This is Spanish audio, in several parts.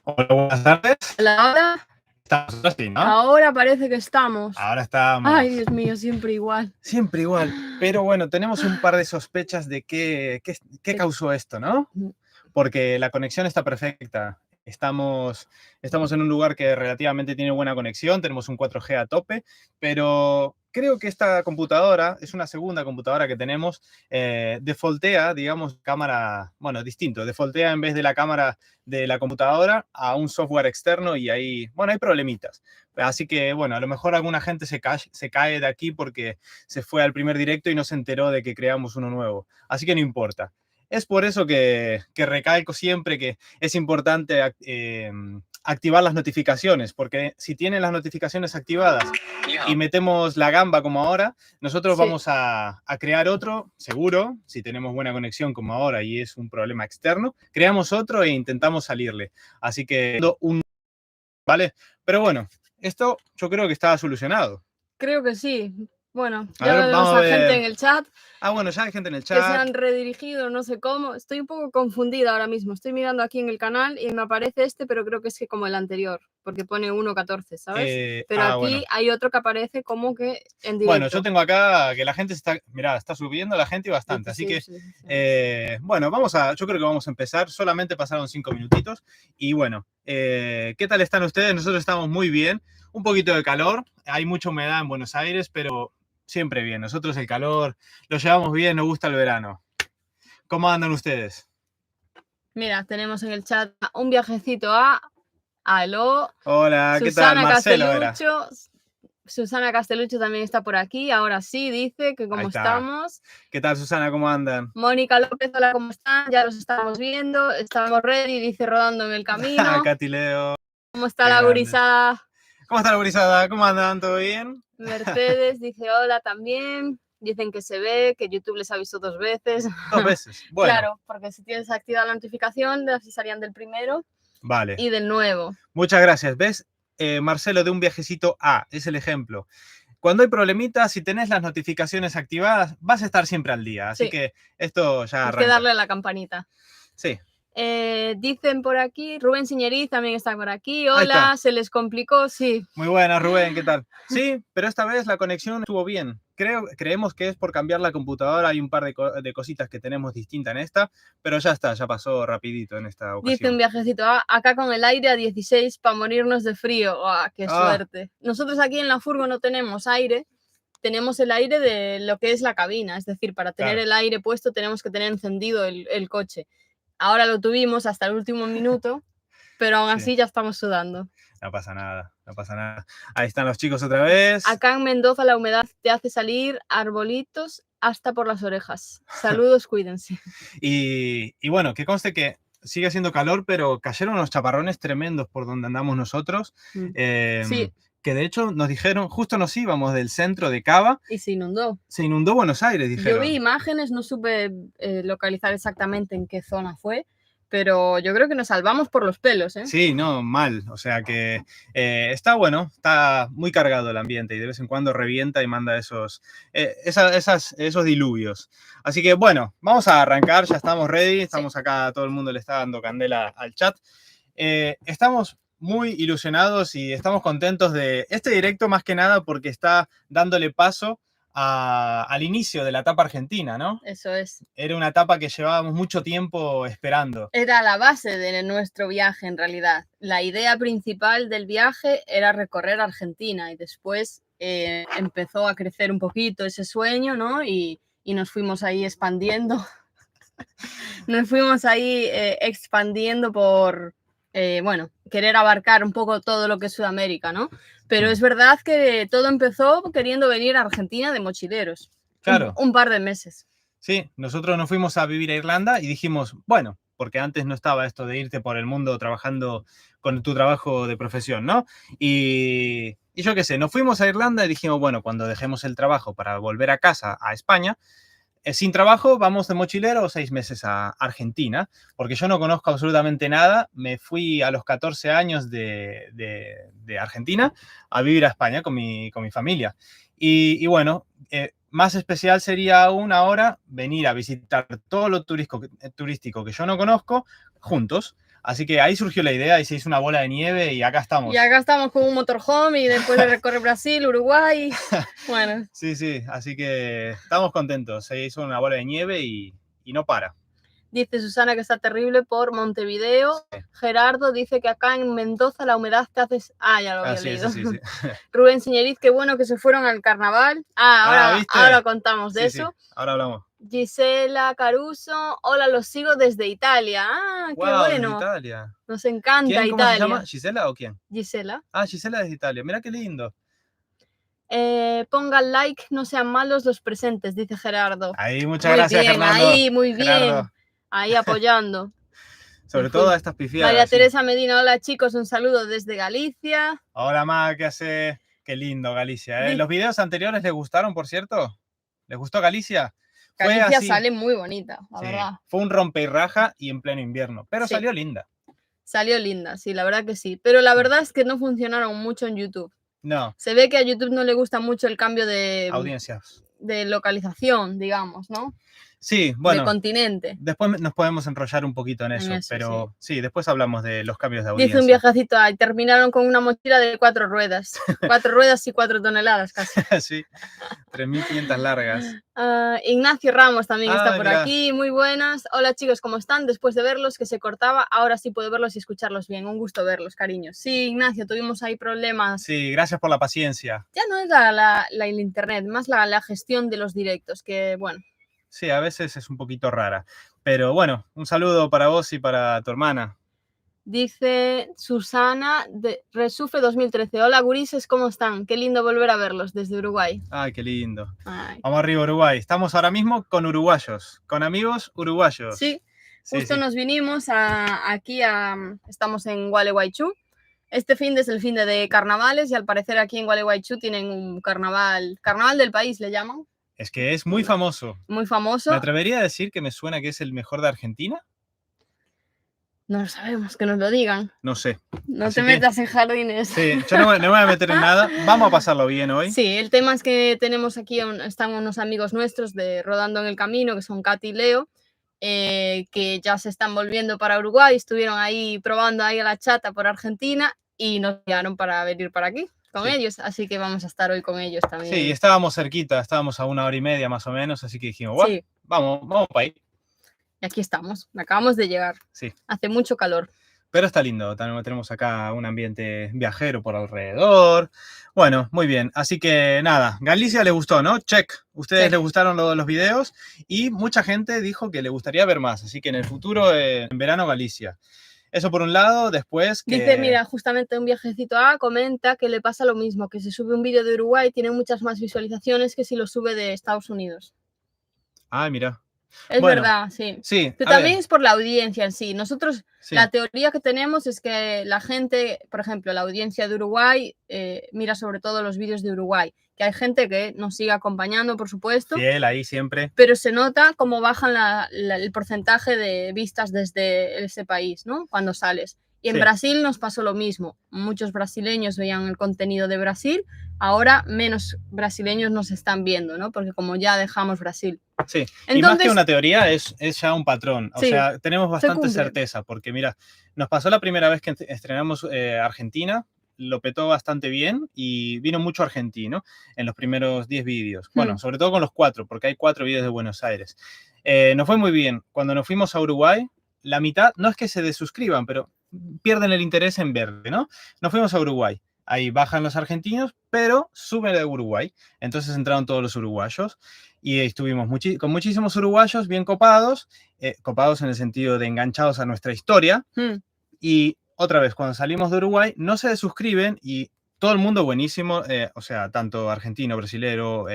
Hola, buenas tardes. Hola, hola. Estamos así, ¿no? Ahora parece que estamos. Ahora estamos. Ay, Dios mío, siempre igual. Siempre igual. Pero bueno, tenemos un par de sospechas de qué causó esto, ¿no? Porque la conexión está perfecta. Estamos en un lugar que relativamente tiene buena conexión, tenemos un 4G a tope, pero creo que esta computadora es una segunda computadora que tenemos, defaultea, digamos, cámara, bueno, distinto, defaultea en vez de la cámara de la computadora a un software externo y ahí, bueno, hay problemitas. Así que, bueno, a lo mejor alguna gente se cae de aquí porque se fue al primer directo y no se enteró de que creamos uno nuevo. Así que no importa. Es por eso que recalco siempre que es importante activar las notificaciones, porque si tienen las notificaciones activadas y metemos la gamba como ahora, nosotros vamos a crear otro, seguro, si tenemos buena conexión como ahora y es un problema externo, creamos otro e intentamos salirle. Así que, ¿vale? Pero bueno, esto yo creo que estaba solucionado. Creo que sí. Bueno, A ya ver, vemos vamos a a gente ver. en el chat Ah, bueno, ya hay gente en el que se chat. han redirigido, no sé cómo. Estoy un poco confundida ahora mismo. Estoy mirando aquí en el canal y me aparece este, pero creo que es que como el anterior, porque pone 1.14, ¿sabes? Pero aquí bueno. hay otro que aparece como que en directo. Bueno, yo tengo acá que la gente está, mirá, está subiendo la gente y bastante. Así que, bueno, yo creo que vamos a empezar. Solamente pasaron 5 minutitos. Y bueno, ¿qué tal están ustedes? Nosotros estamos muy bien. Un poquito de calor. Hay mucha humedad en Buenos Aires, pero siempre bien. Nosotros el calor lo llevamos bien, nos gusta el verano. ¿Cómo andan ustedes? Mira, tenemos en el chat un viajecito a Aló. Hola, ¿qué tal? Susana Marcelo era. Castelluccio. Susana Castelluccio también está por aquí. Ahora sí, dice que cómo estamos. ¿Qué tal, Susana? ¿Cómo andan? Mónica López, hola, ¿cómo están? Ya los estamos viendo. Estamos ready, dice rodando en el camino. Katy Leo. ¿Cómo está la gurizada? ¿Cómo está la gurizada? ¿Cómo andan? ¿Todo bien? Mercedes dice hola también. Dicen que se ve, que YouTube les avisó 2 veces. 2 veces. Bueno. Claro, porque si tienes activada la notificación, les avisarían del primero. Vale. Y del nuevo. Muchas gracias. ¿Ves? Marcelo, de un viajecito a, es el ejemplo. Cuando hay problemitas, si tenés las notificaciones activadas, vas a estar siempre al día. Así que esto ya arranca. Hay que darle a la campanita. Sí. Dicen por aquí, Rubén Siñeriz también está por aquí. Hola, se les complicó, sí. Muy buenas, Rubén, ¿qué tal? Sí, pero esta vez la conexión estuvo bien. Creemos que es por cambiar la computadora. Hay un par de cositas que tenemos distintas en esta, pero ya está, ya pasó rapidito en esta ocasión. Dice un viajecito acá con el aire a 16 para morirnos de frío. ¡Oh, qué suerte! Nosotros aquí en la furgo no tenemos aire. Tenemos el aire de lo que es la cabina. Es decir, para tener el aire puesto tenemos que tener encendido el coche. Ahora lo tuvimos hasta el último minuto, pero aún así ya estamos sudando. No pasa nada, no pasa nada. Ahí están los chicos otra vez. Acá en Mendoza la humedad te hace salir arbolitos hasta por las orejas. Saludos, cuídense. Y bueno, que conste que sigue haciendo calor, pero cayeron unos chaparrones tremendos por donde andamos nosotros. Sí. Que de hecho nos dijeron, justo nos íbamos del centro de Cava. Y se inundó. Se inundó Buenos Aires, dijeron. Yo vi imágenes, no supe localizar exactamente en qué zona fue, pero yo creo que nos salvamos por los pelos, ¿eh? Sí, no, mal. O sea que está bueno, está muy cargado el ambiente y de vez en cuando revienta y manda esos diluvios. Así que bueno, vamos a arrancar, ya estamos ready, estamos acá, todo el mundo le está dando candela al chat. Estamos muy ilusionados y estamos contentos de este directo más que nada porque está dándole paso al inicio de la etapa argentina, ¿no? Eso es. Era una etapa que llevábamos mucho tiempo esperando. Era la base de nuestro viaje, en realidad. La idea principal del viaje era recorrer Argentina y después empezó a crecer un poquito ese sueño, ¿no? Y nos fuimos ahí expandiendo. Nos fuimos ahí expandiendo por, bueno, querer abarcar un poco todo lo que es Sudamérica, ¿no? Pero es verdad que todo empezó queriendo venir a Argentina de mochileros. Claro. Un par de meses. Sí, nosotros nos fuimos a vivir a Irlanda y dijimos, bueno, porque antes no estaba esto de irte por el mundo trabajando con tu trabajo de profesión, ¿no? Y yo qué sé, nos fuimos a Irlanda y dijimos, bueno, cuando dejemos el trabajo para volver a casa, a España, sin trabajo, vamos de mochilero 6 meses a Argentina, porque yo no conozco absolutamente nada. Me fui a los 14 años de Argentina a vivir a España con mi familia. Y bueno, más especial sería aún ahora venir a visitar todo lo turístico que yo no conozco juntos. Así que ahí surgió la idea y se hizo una bola de nieve y acá estamos. Y acá estamos con un motorhome y después de recorrer Brasil, Uruguay. Bueno. Sí, sí, así que estamos contentos. Se hizo una bola de nieve y no para. Dice Susana que está terrible por Montevideo. Sí. Gerardo dice que acá en Mendoza la humedad te hace... Ah, ya lo había leído. Sí. Rubén Señoriz, qué bueno que se fueron al carnaval. Ahora contamos de eso. Sí. Ahora hablamos. Gisela Caruso, hola, los sigo desde Italia. Ah, qué bueno. Desde Italia. Nos encanta ¿Quién? Italia. ¿Cómo se llama? ¿Gisela o quién? Gisela. Ah, Gisela desde Italia. Mira qué lindo. Pongan like, no sean malos los presentes, dice Gerardo. Ahí, muchas gracias, bien, Fernando. Ahí, muy Gerardo. bien. Ahí apoyando. Sobre todo a estas pifiadas. María Teresa Medina, hola chicos, un saludo desde Galicia. Hola, Ma, ¿qué hace? Qué lindo Galicia. ¿Los videos anteriores les gustaron, por cierto? ¿Les gustó Galicia? Galicia sale muy bonita, la verdad. Fue un rompe y raja y en pleno invierno, pero salió linda. Salió linda, sí, la verdad que sí. Pero la verdad es que no funcionaron mucho en YouTube. No. Se ve que a YouTube no le gusta mucho el cambio de audiencias. De localización, digamos, ¿no? Sí, bueno. De continente. Después nos podemos enrollar un poquito en eso, pero sí, después hablamos de los cambios de audiencia. Dice un viajecito ahí, terminaron con una mochila de 4 ruedas. 4 ruedas y 4 toneladas casi. Sí, 3.500 largas. Ignacio Ramos también está por aquí, muy buenas. Hola chicos, ¿cómo están? Después de verlos, que se cortaba, ahora sí puedo verlos y escucharlos bien. Un gusto verlos, cariños. Sí, Ignacio, tuvimos ahí problemas. Sí, gracias por la paciencia. Ya no es el internet, más la gestión de los directos, que bueno. Sí, a veces es un poquito rara. Pero bueno, un saludo para vos y para tu hermana. Dice Susana de Resufre 2013. Hola, gurises, ¿cómo están? Qué lindo volver a verlos desde Uruguay. Ay, qué lindo. Ay. Vamos arriba, Uruguay. Estamos ahora mismo con uruguayos, con amigos uruguayos. Sí, justo nos vinimos estamos en Gualeguaychú. Este fin es el fin de carnavales y al parecer aquí en Gualeguaychú tienen un carnaval del país, le llaman. Es que es muy famoso. Muy famoso. ¿Me atrevería a decir que me suena que es el mejor de Argentina? No lo sabemos, que nos lo digan. No sé. No te metas en jardines. Sí, yo no me voy a meter en nada. Vamos a pasarlo bien hoy. Sí, el tema es que tenemos aquí, están unos amigos nuestros de Rodando en el Camino, que son Katy y Leo, que ya se están volviendo para Uruguay, estuvieron ahí probando ahí a la chata por Argentina y nos guiaron para venir para aquí con ellos, así que vamos a estar hoy con ellos también. Sí, estábamos cerquita, estábamos a 1 hora y media más o menos, así que dijimos, bueno, vamos para ahí. Y aquí estamos, acabamos de llegar. Sí. Hace mucho calor. Pero está lindo, tenemos acá un ambiente viajero por alrededor. Bueno, muy bien, así que nada, Galicia le gustó, ¿no? Check. Ustedes les gustaron los videos y mucha gente dijo que le gustaría ver más, así que en el futuro, en verano, Galicia. Eso por un lado, después que... Dice, mira, justamente un viajecito comenta que le pasa lo mismo, que si sube un vídeo de Uruguay tiene muchas más visualizaciones que si lo sube de Estados Unidos. Ah, mira. Es verdad, sí. Pero también es por la audiencia en sí. Nosotros, la teoría que tenemos es que la gente, por ejemplo, la audiencia de Uruguay mira sobre todo los vídeos de Uruguay. Que hay gente que nos sigue acompañando, por supuesto. Fiel ahí siempre. Pero se nota cómo bajan el porcentaje de vistas desde ese país, ¿no? Cuando sales. Y en Brasil nos pasó lo mismo. Muchos brasileños veían el contenido de Brasil. Ahora menos brasileños nos están viendo, ¿no? Porque como ya dejamos Brasil. Sí, entonces, y más que una teoría es ya un patrón. O sea, tenemos bastante certeza. Porque mira, nos pasó la primera vez que estrenamos Argentina. Lo petó bastante bien y vino mucho argentino en los primeros 10 vídeos. Bueno, sobre todo con los 4, porque hay 4 vídeos de Buenos Aires. Nos fue muy bien. Cuando nos fuimos a Uruguay, la mitad, no es que se desuscriban, pero pierden el interés en verde, ¿no? Nos fuimos a Uruguay. Ahí bajan los argentinos, pero suben de Uruguay. Entonces entraron todos los uruguayos y estuvimos con muchísimos uruguayos bien copados, copados en el sentido de enganchados a nuestra historia. Y otra vez, cuando salimos de Uruguay, no se desuscriben y todo el mundo buenísimo, o sea, tanto argentino, brasilero,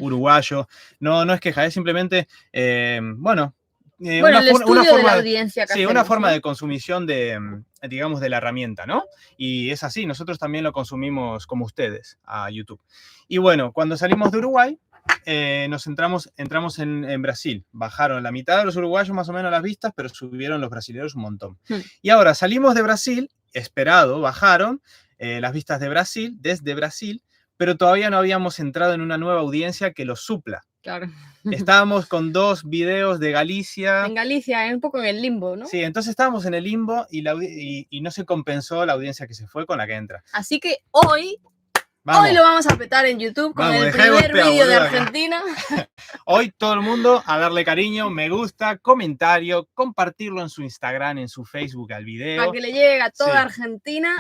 uruguayo, no es queja, es simplemente, bueno, una forma de consumición digamos, de la herramienta, ¿no? Y es así, nosotros también lo consumimos como ustedes a YouTube. Y bueno, cuando salimos de Uruguay, entramos en Brasil. Bajaron la mitad de los uruguayos más o menos las vistas, pero subieron los brasileños un montón. Y ahora salimos de Brasil, esperado, bajaron las vistas de Brasil, desde Brasil, pero todavía no habíamos entrado en una nueva audiencia que los supla, Claro. Estábamos con 2 videos de Galicia. En Galicia, un poco en el limbo, ¿no? Sí, entonces estábamos en el limbo y no se compensó la audiencia que se fue con la que entra. Así que hoy Vamos, lo vamos a petar en YouTube con vamos, el dejá de primer golpear, vídeo de boluda, que- Argentina. Hoy todo el mundo a darle cariño, me gusta, comentario, compartirlo en su Instagram, en su Facebook al Para video. que le llegue a toda Sí. Argentina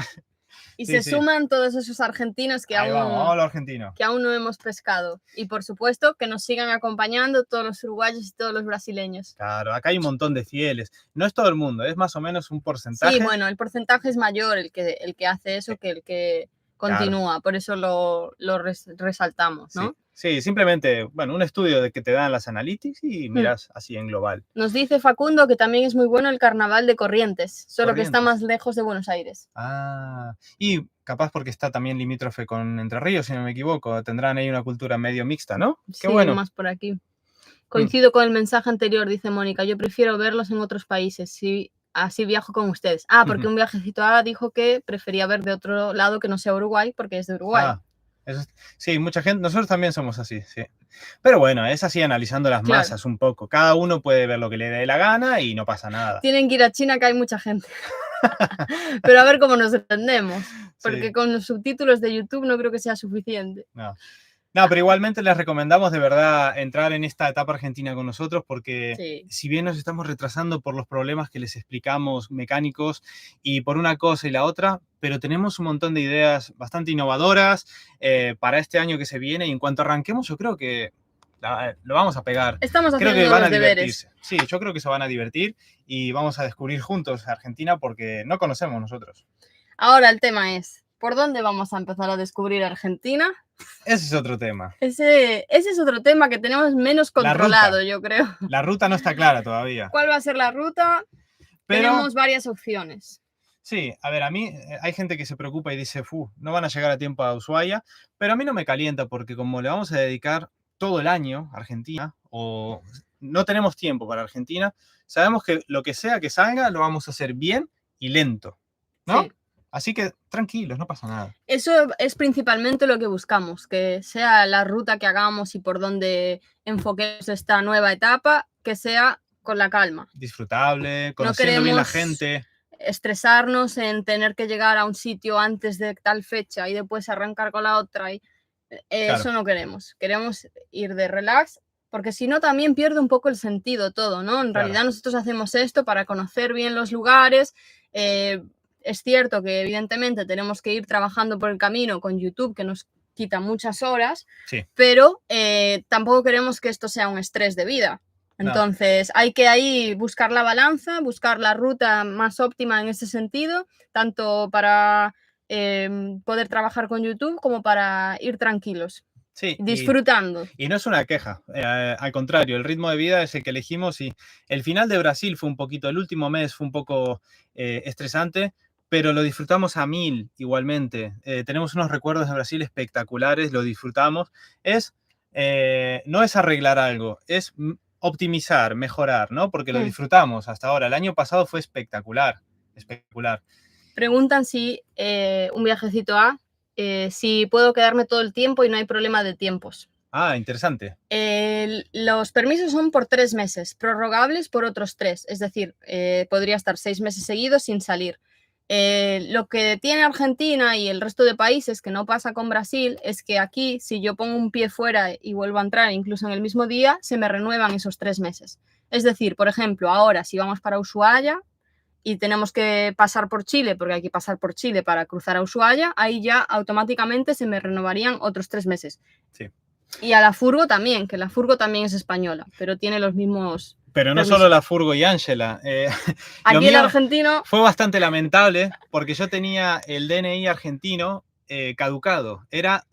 y Sí, se sí. suman todos esos argentinos que Ahí vamos, vamos a aún, lo argentino. que aún no hemos pescado. Y por supuesto que nos sigan acompañando todos los uruguayos y todos los brasileños. Claro, acá hay un montón de fieles. No es todo el mundo, es más o menos un porcentaje. Sí, bueno, el porcentaje es mayor el que hace eso que el que continúa. Por eso lo resaltamos, ¿no? Sí, simplemente, bueno, un estudio de que te dan las analytics y miras así en global. Nos dice Facundo que también es muy bueno el carnaval de Corrientes, solo que está Corrientes. más lejos de Buenos Aires. Ah, y capaz porque está también limítrofe con Entre Ríos, si no me equivoco. Tendrán ahí una cultura medio mixta, ¿no? Qué Sí, bueno. más por aquí. Coincido con el mensaje anterior, dice Mónica. Yo prefiero verlos en otros países. Sí, así viajo con ustedes. Ah, porque un viajecito A dijo que prefería ver de otro lado que no sea Uruguay, porque es de Uruguay. Ah, sí, mucha gente, nosotros también somos así, sí. Pero bueno, es así analizando las masas un poco. Cada uno puede ver lo que le dé la gana y no pasa nada. Tienen que ir a China, que hay mucha gente. Pero a ver cómo nos entendemos. Porque con los subtítulos de YouTube no creo que sea suficiente. No, pero igualmente les recomendamos de verdad entrar en esta etapa argentina con nosotros porque si bien nos estamos retrasando por los problemas que les explicamos mecánicos y por una cosa y la otra, pero tenemos un montón de ideas bastante innovadoras para este año que se viene y en cuanto arranquemos yo creo que lo vamos a pegar. Estamos haciendo creo que van los a deberes. divertirse. Sí, yo creo que se van a divertir y vamos a descubrir juntos Argentina porque no conocemos nosotros. Ahora el tema es, ¿por dónde vamos a empezar a descubrir Argentina? Ese es otro tema. Ese es otro tema que tenemos menos controlado, yo creo. La ruta no está clara todavía. ¿Cuál va a ser la ruta? Pero tenemos varias opciones. Sí, a ver, a mí hay gente que se preocupa y dice, no van a llegar a tiempo a Ushuaia, pero a mí no me calienta porque como le vamos a dedicar todo el año a Argentina, o no tenemos tiempo para Argentina, sabemos que lo que sea que salga lo vamos a hacer bien y lento, ¿no? Sí. Así que tranquilos, no pasa nada. Eso es principalmente lo que buscamos, que sea la ruta que hagamos y por donde enfoquemos esta nueva etapa, que sea con la calma. Disfrutable, conociendo bien la gente. Estresarnos en tener que llegar a un sitio antes de tal fecha y después arrancar con la otra. Eso no queremos. Queremos ir de relax, porque si no también pierde un poco el sentido todo, ¿no? En realidad nosotros hacemos esto para conocer bien los lugares. Es cierto que evidentemente tenemos que ir trabajando por el camino con YouTube, que nos quita muchas horas, pero tampoco queremos que esto sea un estrés de vida. Entonces hay que ahí buscar la balanza, buscar la ruta más óptima en ese sentido, tanto para poder trabajar con YouTube como para ir tranquilos. Sí, disfrutando. Y no es una queja, al contrario, el ritmo de vida es el que elegimos y el final de Brasil fue un poquito, el último mes fue un poco estresante, pero lo disfrutamos a 1000 igualmente. Tenemos unos recuerdos de Brasil espectaculares, lo disfrutamos. No es arreglar algo, es optimizar, mejorar, ¿no? Porque lo disfrutamos hasta ahora. El año pasado fue espectacular, espectacular. Preguntan si un viajecito a si puedo quedarme todo el tiempo y no hay problema de tiempos. Ah, interesante. Los permisos son por 3 meses, prorrogables por otros 3. Es decir, podría estar 6 meses seguidos sin salir. Lo que tiene Argentina y el resto de países, que no pasa con Brasil, es que aquí, si yo pongo un pie fuera y vuelvo a entrar incluso en el mismo día, se me renuevan esos 3 meses. Es decir, por ejemplo, ahora si vamos para Ushuaia y tenemos que pasar por Chile, porque hay que pasar por Chile para cruzar a Ushuaia, ahí ya automáticamente se me renovarían otros 3 meses. Sí. Y a la Furgo también, que la Furgo también es española, pero tiene los mismos... Pero no solo la Furgo y Ángela. Aquí el argentino... Fue bastante lamentable porque yo tenía el DNI argentino caducado. Era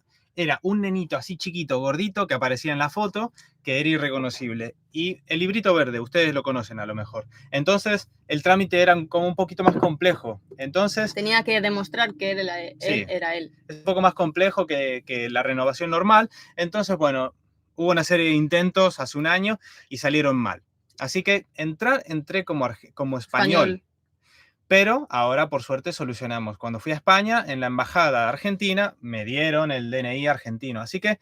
un nenito así chiquito, gordito, que aparecía en la foto, que era irreconocible. Y el librito verde, ustedes lo conocen a lo mejor. Entonces, el trámite era como un poquito más complejo. Entonces... Tenía que demostrar que era él. Es un poco más complejo que la renovación normal. Entonces, bueno, hubo una serie de intentos hace un año y salieron mal. Así que entré como español. Pero ahora, por suerte, solucionamos. Cuando fui a España, en la embajada argentina, me dieron el DNI argentino. Así que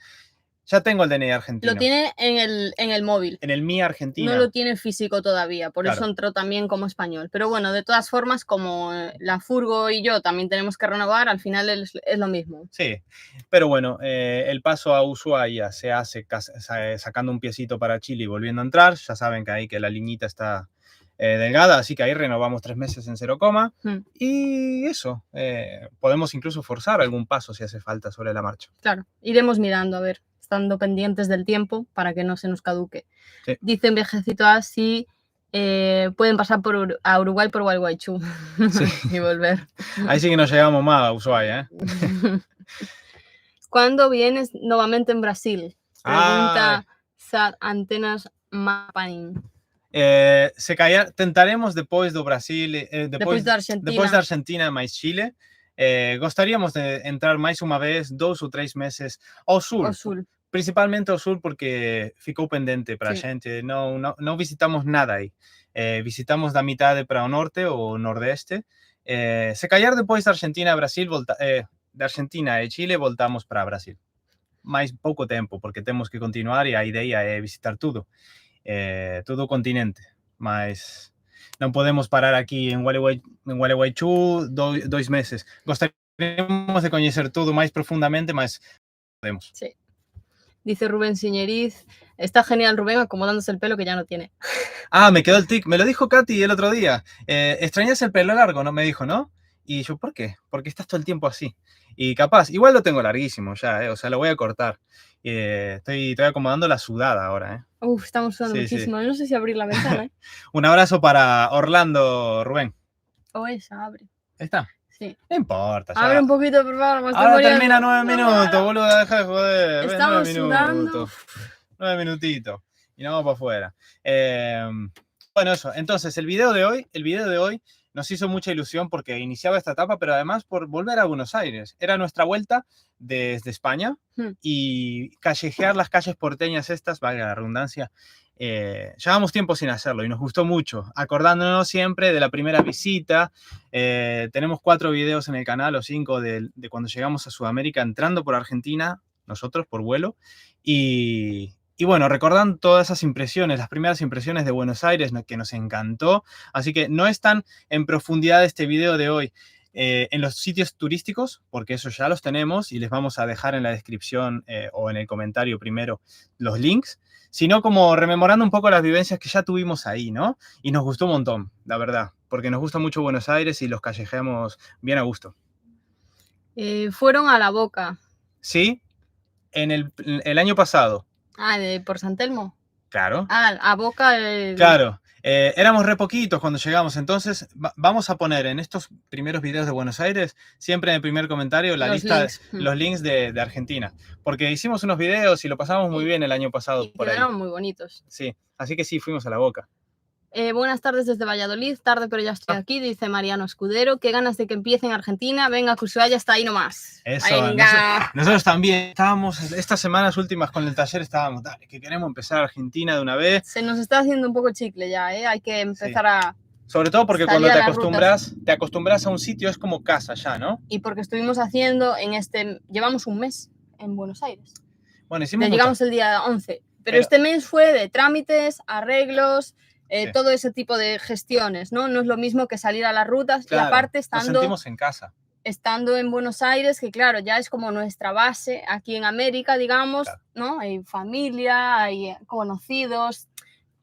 Ya tengo el DNI argentino. Lo tiene en el móvil. En el Mi Argentina. No lo tiene físico todavía, por Claro. eso entró también como español. Pero bueno, de todas formas, como la Furgo y yo también tenemos que renovar, al final es lo mismo. Sí, pero bueno, el paso a Ushuaia se hace sacando un piecito para Chile y volviendo a entrar. Ya saben que ahí que la liñita está delgada, así que ahí renovamos 3 meses en 0, y eso, podemos incluso forzar algún paso si hace falta sobre la marcha. Claro, iremos mirando, a ver, estando pendientes del tiempo para que no se nos caduque. Sí. Dice en Viajecito así, pueden pasar a Uruguay por Gualeguaychú Sí. y volver. Ahí sí que no llegamos más a Ushuaia, ¿eh? ¿Cuándo vienes nuevamente en Brasil? Pregunta Sad Antenas Mapanin. Tentaremos depois do Brasil, depois da Argentina. Depois da Argentina mais Chile. Gostaríamos de entrar mais uma vez 2 ou 3 meses ao sul. Ao sul. Principalmente ao sul porque ficou pendente para a gente. Não visitamos nada aí. Visitamos da metade para o norte ou nordeste. Se calhar depois da Argentina da Argentina e Chile voltamos para Brasil. Mais pouco tempo porque temos que continuar e a ideia é visitar tudo. Todo o continente, mas não podemos parar aqui em Gualeguaychú 2 meses. Gostaríamos de conocer todo más profundamente, mas podemos. Sí. Dice Rubén Siñeriz, está genial Rubén acomodándose el pelo que ya no tiene. Ah, me quedó el tic, me lo dijo Katy el otro día. ¿Extrañas el pelo largo? ¿No? Me dijo, ¿no? Y yo, ¿por qué? Porque estás todo el tiempo así. Y capaz, igual lo tengo larguísimo ya, o sea, lo voy a cortar. Estoy acomodando la sudada ahora, Uf, estamos sudando muchísimo. No sé si abrir la ventana. Un abrazo para Orlando, Rubén. O esa, abre. ¿Está? Sí. No importa. Ya. Abre un poquito, por favor. Ahora termina 9 minutos, boludo, deja de joder. Estamos 9 sudando. minutos. 9 minutitos. Y nos vamos para afuera. Bueno, eso. Entonces, el video de hoy nos hizo mucha ilusión porque iniciaba esta etapa, pero además por volver a Buenos Aires. Era nuestra vuelta desde España y callejear las calles porteñas estas, valga la redundancia, llevamos tiempo sin hacerlo y nos gustó mucho, acordándonos siempre de la primera visita. Tenemos 4 videos en el canal o 5 de cuando llegamos a Sudamérica entrando por Argentina, nosotros por vuelo, y bueno, recordando todas esas impresiones, las primeras impresiones de Buenos Aires, que nos encantó. Así que no es tan en profundidad este video de hoy en los sitios turísticos, porque eso ya los tenemos y les vamos a dejar en la descripción o en el comentario primero los links, sino como rememorando un poco las vivencias que ya tuvimos ahí, ¿no? Y nos gustó un montón, la verdad, porque nos gusta mucho Buenos Aires y los callejeamos bien a gusto. Fueron a La Boca. Sí, en el año pasado. Ah, por San Telmo. Claro. Ah, a Boca. Claro. Éramos re poquitos cuando llegamos, entonces vamos a poner en estos primeros videos de Buenos Aires, siempre en el primer comentario, los links de Argentina, porque hicimos unos videos y lo pasamos muy bien el año pasado. Y quedaron muy bonitos. Sí, así que sí, fuimos a La Boca. Buenas tardes desde Valladolid, tarde pero ya estoy aquí, dice Mariano Escudero. Qué ganas de que empiece en Argentina. Venga, Ushuaia está ahí nomás. Eso, venga. Nosotros también estábamos, estas semanas últimas con el taller estábamos, dale, que queremos empezar Argentina de una vez. Se nos está haciendo un poco chicle ya, ¿eh? Hay que empezar a... Sobre todo porque cuando te acostumbras a un sitio es como casa ya, ¿no? Y porque estuvimos haciendo llevamos un mes en Buenos Aires. Bueno, llegamos el día 11, pero este mes fue de trámites, arreglos... todo ese tipo de gestiones, ¿no? No es lo mismo que salir a las rutas, claro, y aparte nos sentimos en casa. Estando en Buenos Aires, que claro, ya es como nuestra base aquí en América, digamos, claro, ¿no? Hay familia, hay conocidos,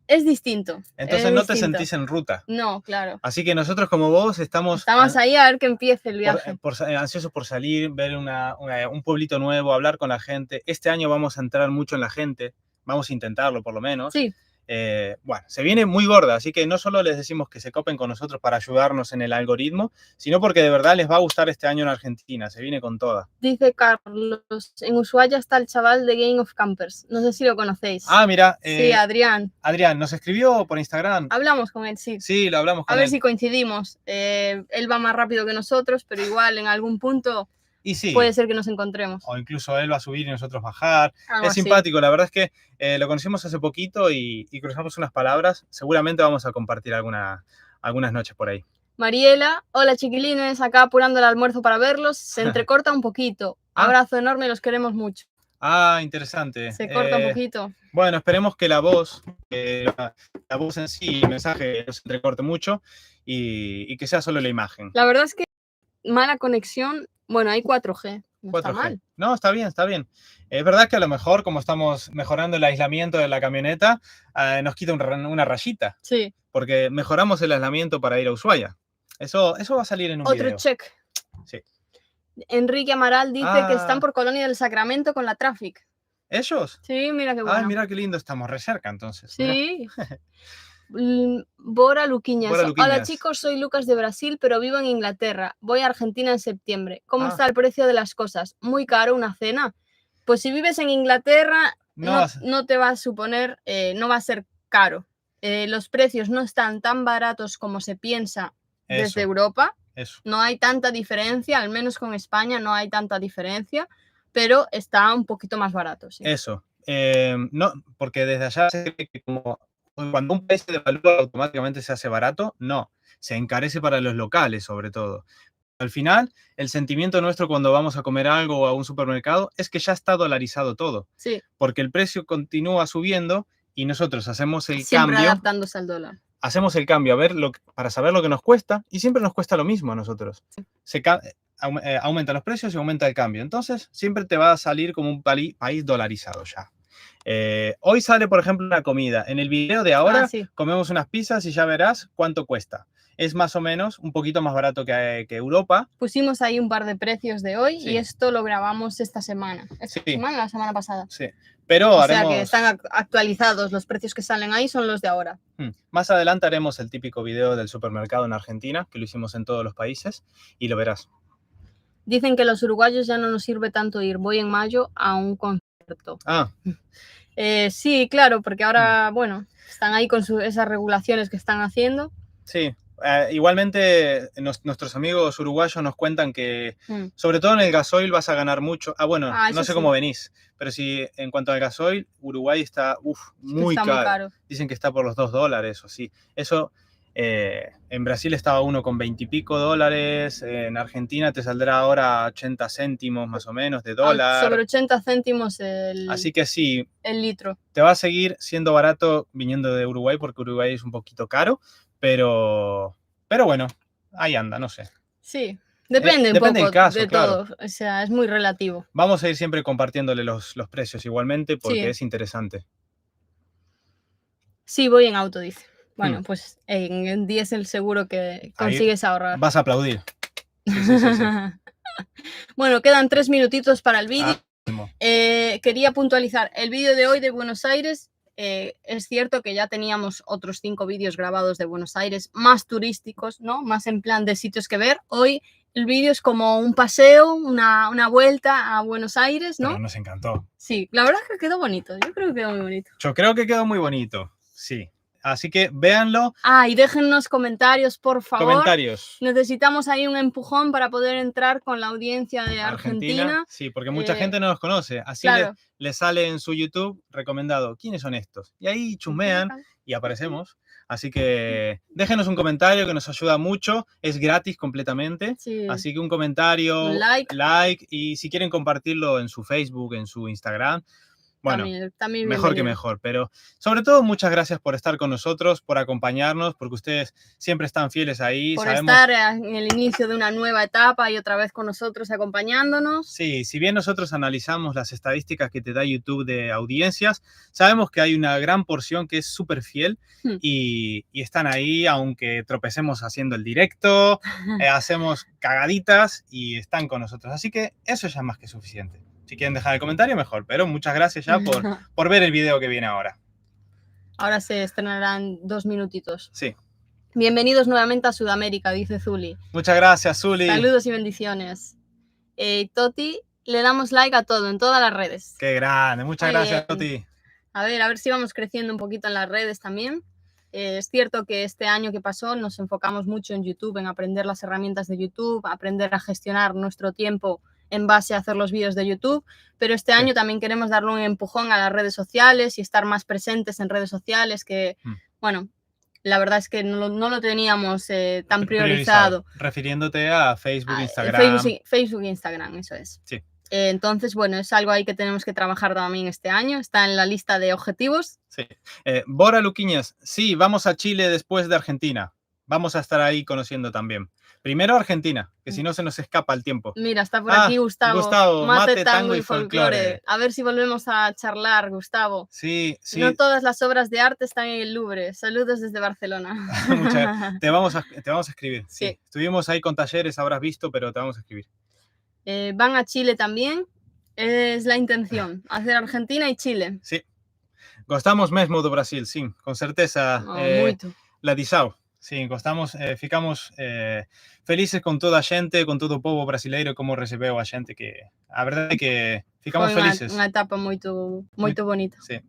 es distinto. Entonces no te sentís en ruta. No, claro. Así que nosotros como vos estamos ahí a ver que empiece el viaje. Ansiosos por salir, ver un pueblito nuevo, hablar con la gente. Este año vamos a entrar mucho en la gente, vamos a intentarlo por lo menos. Sí. Bueno, se viene muy gorda, así que no solo les decimos que se copen con nosotros para ayudarnos en el algoritmo, sino porque de verdad les va a gustar este año en Argentina, se viene con toda. Dice Carlos, en Ushuaia está el chaval de Game of Campers, no sé si lo conocéis. Ah, mira. Sí, Adrián. Adrián, ¿nos escribió por Instagram? Hablamos con él, sí. Sí, lo hablamos con él. A ver si coincidimos. Él va más rápido que nosotros, pero igual en algún punto... Y sí, puede ser que nos encontremos. O incluso él va a subir y nosotros bajar. Algo es simpático, la verdad es que lo conocimos hace poquito y cruzamos unas palabras. Seguramente vamos a compartir algunas noches por ahí. Mariela, hola chiquilines, acá apurando el almuerzo para verlos. Se entrecorta un poquito. Abrazo enorme, los queremos mucho. Ah, interesante. Se corta un poquito. Bueno, esperemos que la voz en sí, el mensaje, no se entrecorte mucho y que sea solo la imagen. La verdad es que mala conexión. Bueno, hay 4G. No está 4G. mal. No, está bien, está bien. Es verdad que a lo mejor, como estamos mejorando el aislamiento de la camioneta, nos quita una rayita. Sí. Porque mejoramos el aislamiento para ir a Ushuaia. Eso va a salir en un Otro video. check. Sí. Enrique Amaral dice que están por Colonia del Sacramento con la Traffic. ¿Ellos? Sí, mira qué bueno. Ay, mira qué lindo, estamos re cerca entonces. Sí. Bora Luquiñas. Bora Luquiñas. Hola chicos, soy Lucas de Brasil, pero vivo en Inglaterra. Voy a Argentina en septiembre. ¿Cómo Ah. está el precio de las cosas? ¿Muy caro una cena? Pues si vives en Inglaterra, no te va a suponer, no va a ser caro. Los precios no están tan baratos como se piensa desde Europa. Eso. No hay tanta diferencia, al menos con España no hay tanta diferencia, pero está un poquito más barato. Sí. Eso. No, porque desde allá se cree que como cuando un país se devalúa automáticamente se hace barato. No, se encarece para los locales sobre todo. Al final, el sentimiento nuestro cuando vamos a comer algo o a un supermercado es que ya está dolarizado todo. Sí. Porque el precio continúa subiendo y nosotros hacemos el Siempre cambio. Adaptándose al dólar. Hacemos el cambio para saber lo que nos cuesta y siempre nos cuesta lo mismo a nosotros. Sí. Aumentan los precios y aumenta el cambio. Entonces, siempre te va a salir como un país dolarizado ya. Hoy sale, por ejemplo, una comida. En el video de ahora comemos unas pizzas y ya verás cuánto cuesta. Es más o menos un poquito más barato que Europa. Pusimos ahí un par de precios de hoy y esto lo grabamos esta semana. La semana pasada. Sí. Pero o sea que están actualizados, los precios que salen ahí son los de ahora. Más adelante haremos el típico video del supermercado en Argentina, que lo hicimos en todos los países, y lo verás. Dicen que los uruguayos ya no nos sirve tanto ir. Voy en mayo a un concierto. Ah. Sí, claro, porque ahora, bueno, están ahí con esas regulaciones que están haciendo. Sí. Igualmente, nuestros amigos uruguayos nos cuentan que, sobre todo en el gasoil, vas a ganar mucho. No sé cómo venís, pero si en cuanto al gasoil, Uruguay está muy caro. Dicen que está por los $2 o así. Eso, en Brasil estaba uno con 20 y pico dólares, en Argentina te saldrá ahora 80 céntimos más o menos de dólar. Sobre 80 céntimos Así que sí, el litro. Te va a seguir siendo barato viniendo de Uruguay porque Uruguay es un poquito caro. Pero bueno, ahí anda, no sé. Sí, depende un poco del caso, de claro. todo, o sea, es muy relativo. Vamos a ir siempre compartiéndole los precios igualmente porque es interesante. Sí, voy en auto, dice. Bueno, pues en diésel seguro que consigues ahorrar. Vas a aplaudir. Sí. Bueno, quedan 3 minutitos para el vídeo. Quería puntualizar, el vídeo de hoy de Buenos Aires, es cierto que ya teníamos otros 5 vídeos grabados de Buenos Aires, más turísticos, ¿no? Más en plan de sitios que ver. Hoy el vídeo es como un paseo, una vuelta a Buenos Aires, ¿no? Pero nos encantó. Sí, la verdad es que quedó bonito, yo creo que quedó muy bonito. Yo creo que quedó muy bonito, sí. Así que véanlo. Y déjennos comentarios, por favor. Comentarios. Necesitamos ahí un empujón para poder entrar con la audiencia de Argentina. Sí, porque mucha gente no nos conoce. Así les sale en su YouTube recomendado quiénes son estos. Y ahí chusmean y aparecemos. Así que déjenos un comentario que nos ayuda mucho. Es gratis completamente. Sí. Así que un comentario, un like. Y si quieren compartirlo en su Facebook, en su Instagram. Bueno, también mejor que mejor, pero sobre todo muchas gracias por estar con nosotros, por acompañarnos, porque ustedes siempre están fieles ahí. Por estar en el inicio de una nueva etapa y otra vez con nosotros acompañándonos. Sí, si bien nosotros analizamos las estadísticas que te da YouTube de audiencias, sabemos que hay una gran porción que es súper fiel y están ahí, aunque tropecemos haciendo el directo, hacemos cagaditas y están con nosotros. Así que eso ya es más que suficiente. Si quieren dejar el comentario, mejor. Pero muchas gracias ya por ver el video que viene ahora. Ahora se estrenarán 2 minutitos. Sí. Bienvenidos nuevamente a Sudamérica, dice Zuli. Muchas gracias, Zuli. Saludos y bendiciones. Toti, le damos like a todo, en todas las redes. Qué grande. Muchas gracias, Toti. A ver si vamos creciendo un poquito en las redes también. Es cierto que este año que pasó nos enfocamos mucho en YouTube, en aprender las herramientas de YouTube, aprender a gestionar nuestro tiempo en base a hacer los vídeos de YouTube, pero este año también queremos darle un empujón a las redes sociales y estar más presentes en redes sociales que, bueno, la verdad es que no lo teníamos tan priorizado. Refiriéndote a Facebook, Instagram. Facebook e Instagram, eso es. Sí. Entonces, bueno, es algo ahí que tenemos que trabajar también este año. Está en la lista de objetivos. Sí. Bora Luquiñas, sí, vamos a Chile después de Argentina. Vamos a estar ahí conociendo también. Primero Argentina, que si no se nos escapa el tiempo. Mira, está por aquí Gustavo. Gustavo, mate, tango y folclore. A ver si volvemos a charlar, Gustavo. Sí, sí. No todas las obras de arte están en el Louvre. Saludos desde Barcelona. Te vamos a escribir. Sí. Sí. Estuvimos ahí con talleres, habrás visto, pero te vamos a escribir. Van a Chile también. Es la intención, hacer Argentina y Chile. Sí. Gostamos mesmo do Brasil, sim, con certeza. Muito. Ladisau. Sim, gostamos, ficamos felices con toda a xente, con todo o povo brasileiro, como recebeu a xente, que a verdade é que ficamos felices. Unha etapa moito bonita. Sí.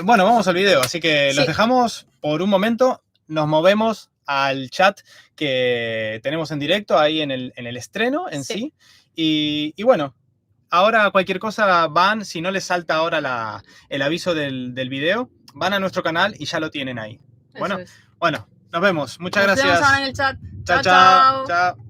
Bueno, vamos al video, así que los dejamos por un momento, nos movemos al chat que tenemos en directo ahí en el estreno en sí. Y bueno, ahora cualquier cosa van, si no les salta ahora el aviso del video, van a nuestro canal y ya lo tienen ahí. Bueno, bueno, nos vemos. Muchas gracias. Nos vemos ahora en el chat. Chao, chao. Chao.